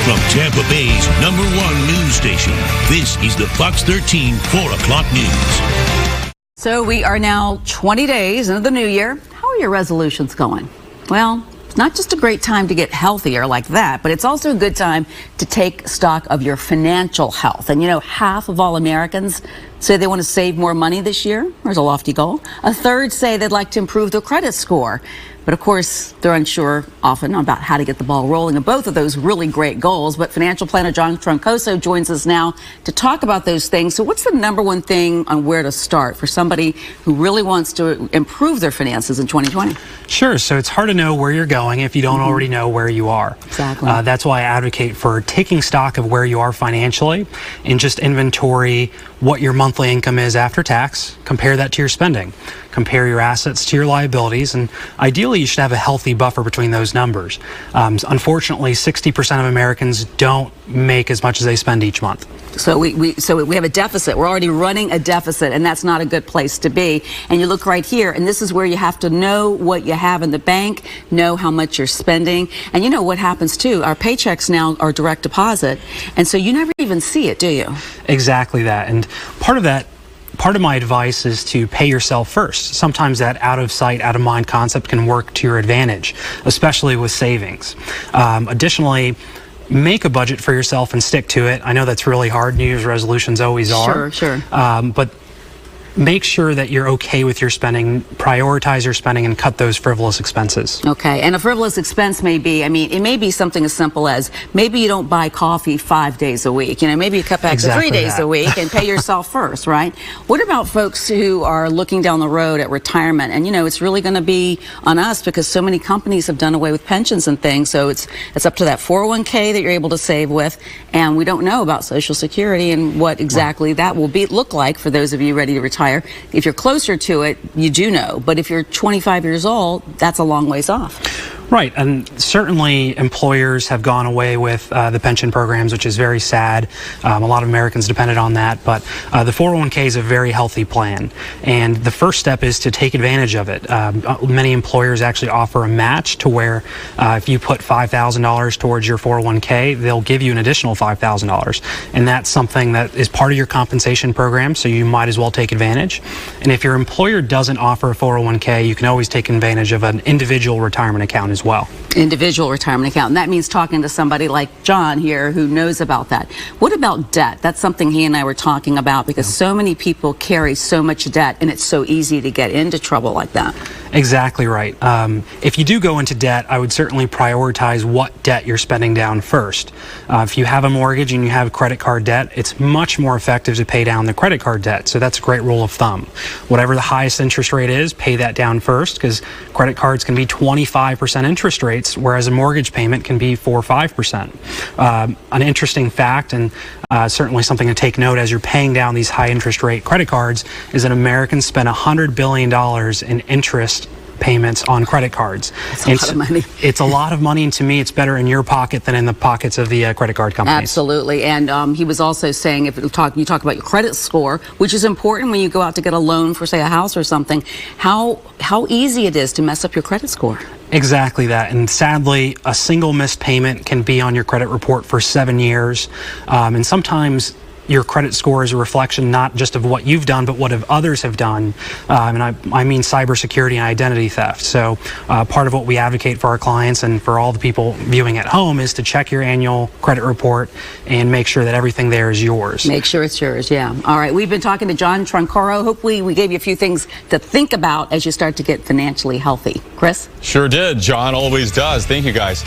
From Tampa Bay's #1 news station, this is the Fox 13 4 o'clock news. So we are now 20 days into the new year. How are your resolutions going? Well, it's not just a great time to get healthier like that, but it's also a good time to take stock of your financial health. And you know, half of all Americans say they want to save more money this year. There's a lofty goal. A third say they'd like to improve their credit score. But of course, they're unsure often about how to get the ball rolling in both of those really great goals. But financial planner John Troncoso joins us now to talk about those things. So what's the #1 thing on where to start for somebody who really wants to improve their finances in 2020? Sure. So it's hard to know where you're going if you don't already know where you are. Exactly. That's why I advocate for taking stock of where you are financially and just inventory what your monthly income is after tax. Compare that to your spending. Compare your assets to your liabilities, and ideally you should have a healthy buffer between those numbers. Unfortunately, 60% of Americans don't make as much as they spend each month. So we have a deficit. We're already running a deficit, and that's not a good place to be. And you look right here, and this is where you have to know what you have in the bank, know how much you're spending. And you know what happens too, our paychecks now are direct deposit, and so you never even see it, do you? Exactly that. And part of my advice is to pay yourself first. Sometimes that out of sight, out of mind concept can work to your advantage, especially with savings. Additionally, make a budget for yourself and stick to it. I know that's really hard. New Year's resolutions always are. Sure. But make sure that you're okay with your spending, prioritize your spending, and cut those frivolous expenses. Okay, and a frivolous expense may be, it may be something as simple as maybe you don't buy coffee 5 days a week. You know, maybe you cut back to 3 days a week and pay yourself first, right? What about folks who are looking down the road at retirement? And, you know, it's really going to be on us because so many companies have done away with pensions and things. So it's up to that 401k that you're able to save with. And we don't know about Social Security and what exactly that will look like for those of you ready to retire. If you're closer to it, you do know. But if you're 25 years old, that's a long ways off. Right, and certainly employers have gone away with the pension programs, which is very sad. A lot of Americans depended on that, but the 401k is a very healthy plan, and the first step is to take advantage of it. Many employers actually offer a match to where if you put $5,000 towards your 401k, they'll give you an additional $5,000, and that's something that is part of your compensation program, so you might as well take advantage. And if your employer doesn't offer a 401k, you can always take advantage of an individual retirement account as well. Individual retirement account. And that means talking to somebody like John here who knows about that. What about debt? That's something he and I were talking about because so many people carry so much debt and it's so easy to get into trouble like that. Exactly right. If you do go into debt, I would certainly prioritize what debt you're spending down first. If you have a mortgage and you have credit card debt, it's much more effective to pay down the credit card debt. So that's a great rule of thumb. Whatever the highest interest rate is, pay that down first because credit cards can be 25% interest rates, whereas a mortgage payment can be 4 or 5%. An interesting fact, and certainly something to take note as you're paying down these high interest rate credit cards, is that Americans spend $100 billion in interest payments on credrit cards. That's a lot of money. It's a lot of money, and to me, it's better in your pocket than in the pockets of the credit card companies. Absolutely. And he was also saying, if you talk about your credit score, which is important when you go out to get a loan for, say, a house or something, how easy it is to mess up your credit score. Exactly that. And sadly, a single missed payment can be on your credit report for 7 years. And sometimes your credit score is a reflection not just of what you've done, but what others have done. And I mean cybersecurity and identity theft. So part of what we advocate for our clients and for all the people viewing at home is to check your annual credit report and make sure that everything there is yours. Make sure it's yours, yeah. All right, we've been talking to John Troncoso. Hopefully we gave you a few things to think about as you start to get financially healthy. Chris? Sure did. John always does. Thank you, guys.